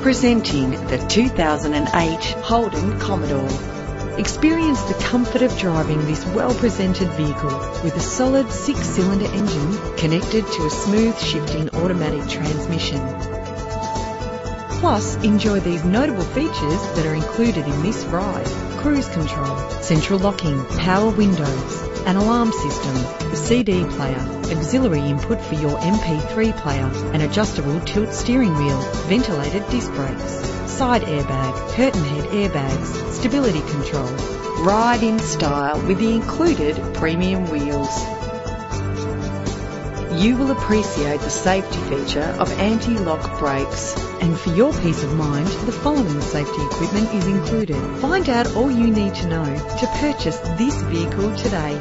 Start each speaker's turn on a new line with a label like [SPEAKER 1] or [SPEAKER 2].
[SPEAKER 1] Presenting the 2008 Holden Commodore. Experience the comfort of driving this well-presented vehicle with a solid 6-cylinder engine connected to a smooth shifting automatic transmission. Plus, enjoy these notable features that are included in this ride: cruise control, central locking, power windows, an alarm system, a CD player, auxiliary input for your MP3 player, an adjustable tilt steering wheel, ventilated disc brakes, side airbag, curtain head airbags, stability control. Ride in style with the included premium wheels. You will appreciate the safety feature of anti-lock brakes. And for your peace of mind, the following safety equipment is included. Find out all you need to know to purchase this vehicle today.